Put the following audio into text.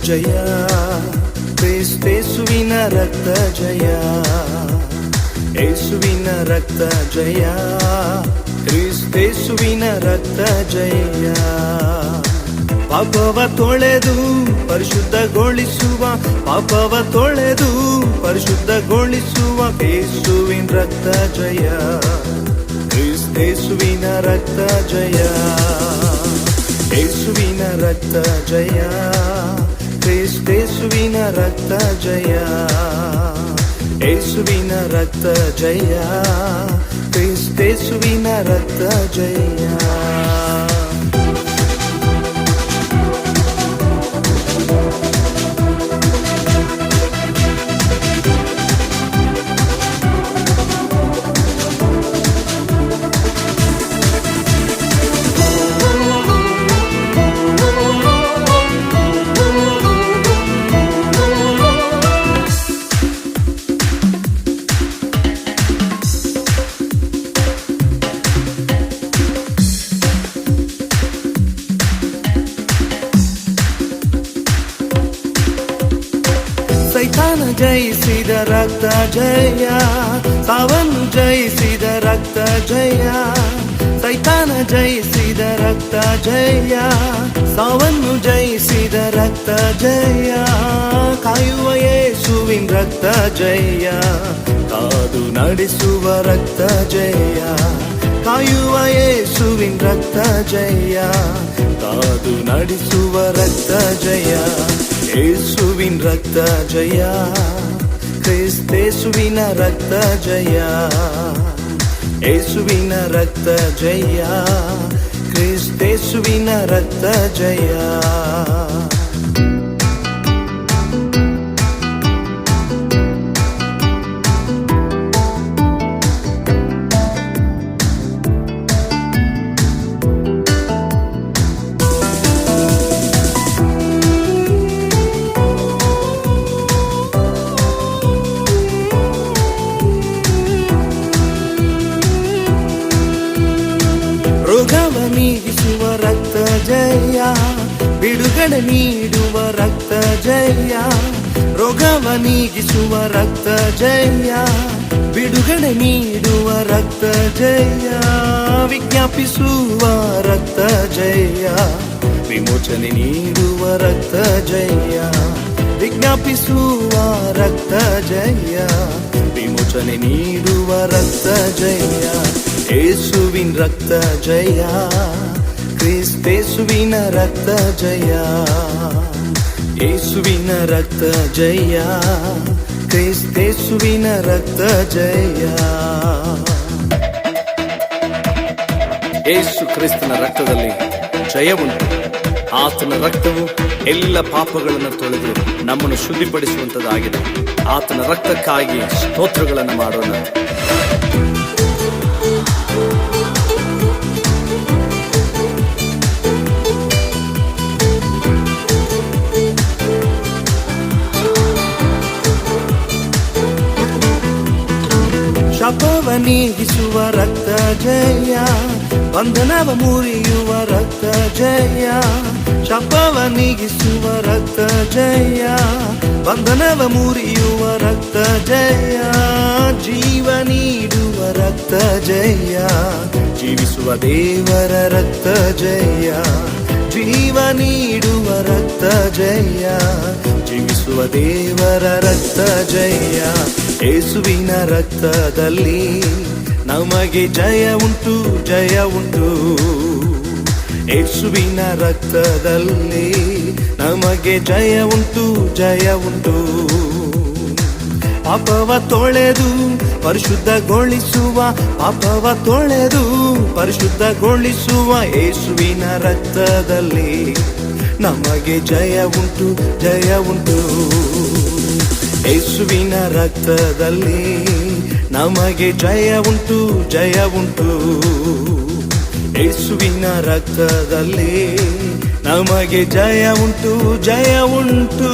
ಜಯ, ಕ್ರಿಸ್ತೇಸುವಿನ ರಕ್ತ ಜಯ, ಯೇಸುವಿನ ರಕ್ತ ಜಯ, ಕ್ರಿಸ್ತೇಸುವಿನ ರಕ್ತ ಜಯ. ಪಾಪವ ತೊಳೆದು ಪರಿಶುದ್ಧಗೊಳಿಸುವ, ಪಾಪವ ತೊಳೆದು ಪರಿಶುದ್ಧಗೊಳಿಸುವ ಯೇಸುವಿನ ರಕ್ತ ಜಯ, ಕ್ರಿಸ್ತೇಸುವಿನ ರಕ್ತ ಜಯ, ಯೇಸುವಿನ ರಕ್ತ ಜಯ, ಕ್ರಿಸ್ತೇಸುವಿನ ರಕ್ತ ಜಯ, ಯೇಸುವಿನ ರಕ್ತ ಜಯ, ಕ್ರಿಸ್ತೇಸುವಿನ ರಕ್ತ ಜಯ. ಸೈತಾನ ಜಯಿಸಿದ ರಕ್ತ ಜಯ, ಸಾವನ್ನು ಜಯಿಸಿದ ರಕ್ತ ಜಯ, ಸೈತಾನ ಜಯಿಸಿದ ರಕ್ತ ಜಯ, ಸಾವನ್ನು ಜಯಿಸಿದ ರಕ್ತ ಜಯ, ಕಾಯುವ ಯೇಸುವಿನ ರಕ್ತ ಜಯ, ಕಾದು ನಡೆಸುವ ರಕ್ತ ಜಯ, ಕಾಯುವ ಯೇಸುವಿನ ರಕ್ತ ಜಯ, ಕಾದು ನಡೆಸುವ ರಕ್ತ ಜಯ, ಯೇಸುವಿನ ರಕ್ತ ಜಯ, ಕ್ರಿಸ್ತೇಸುವಿನ ರಕ್ತ ಜಯ, ಯೇಸುವಿನ ರಕ್ತ ಜಯ, ಕ್ರಿಸ್ತೇಸುವಿನ ರಕ್ತ ಜಯ. ರೋಗವ ನೀಗಿಸುವ ರಕ್ತ ಜಯ, ಬಿಡುಗಡೆ ನೀಡುವ ರಕ್ತ ಜಯ, ರೋಗವ ನೀಗಿಸುವ ರಕ್ತ ಜಯ, ಬಿಡುಗಡೆ ನೀಡುವ ರಕ್ತ ಜಯ, ವಿಜ್ಞಾಪಿಸುವ ರಕ್ತ ಜಯ, ವಿಮೋಚನೆ ನೀಡುವ ರಕ್ತ ಜಯ, ವಿಜ್ಞಾಪಿಸುವ ರಕ್ತ ಜಯ, ವಿಮೋಚನೆ ನೀಡುವ ರಕ್ತ ಜಯ, ಯೇಸುವಿನ ರಕ್ತ ಜಯ, ಕ್ರಿಸ್ತೇಸುವಿನ ರಕ್ತ ಜಯ, ಯೇಸುವಿನ ರಕ್ತ ಜಯ, ಕ್ರಿಸ್ತೇಸುವಿನ ರಕ್ತ ಜಯ. ಯೇಸು ಕ್ರಿಸ್ತನ ರಕ್ತದಲ್ಲಿ ಜಯವುಂಟು. ಆತನ ರಕ್ತವು ಎಲ್ಲ ಪಾಪಗಳನ್ನು ತೊಳೆದು ನಮ್ಮನ್ನು ಶುದ್ಧಿಪಡಿಸುವಂಥದ್ದಾಗಿದೆ. ಆತನ ರಕ್ತಕ್ಕಾಗಿ ಸ್ತೋತ್ರಗಳನ್ನು ಮಾಡೋಣ. ಶಾಪವ ನೀಗಿಸುವ ರಕ್ತ ಜಯ, ಬಂಧನವ ಮುರಿಯುವ ರಕ್ತ ಜಯ, ಶಾಪವ ನೀಗಿಸುವ ರಕ್ತ ಜಯ, ಬಂಧನವ ಮುರಿಯುವ ರಕ್ತ ಜಯ, ಜೀವ ನೀಡುವ ರಕ್ತ ಜಯ, ಜೀವಿಸುವ ದೇವರ ರಕ್ತ ಜಯ, ಜೀವ ನೀಡುವ ರಕ್ತ ಜಯ, ಜೀವಿಸುವ ದೇವರ ರಕ್ತ ಜಯ, ಯೇಸುವಿನ ರಕ್ತದಲ್ಲಿ ನಮಗೆ ಜಯ ಉಂಟು, ಜಯ ಉಂಟು, ಯೇಸುವಿನ ರಕ್ತದಲ್ಲಿ ನಮಗೆ ಜಯ ಉಂಟು, ಜಯ ಉಂಟು. ಪಾಪವ ತೊಳೆದು ಪರಿಶುದ್ಧಗೊಳಿಸುವ, ಪಾಪವ ತೊಳೆದು ಪರಿಶುದ್ಧಗೊಳಿಸುವ ಯೇಸುವಿನ ರಕ್ತದಲ್ಲಿ ನಮಗೆ ಜಯ ಉಂಟು, ಜಯ ಉಂಟು, ಯೇಸುವಿನ ರಕ್ತದಲ್ಲಿ ನಮಗೆ ಜಯ ಉಂಟು, ಜಯ ಉಂಟು, ಯೇಸುವಿನ ರಕ್ತದಲ್ಲಿ ನಮಗೆ ಜಯ ಉಂಟು, ಜಯ ಉಂಟು.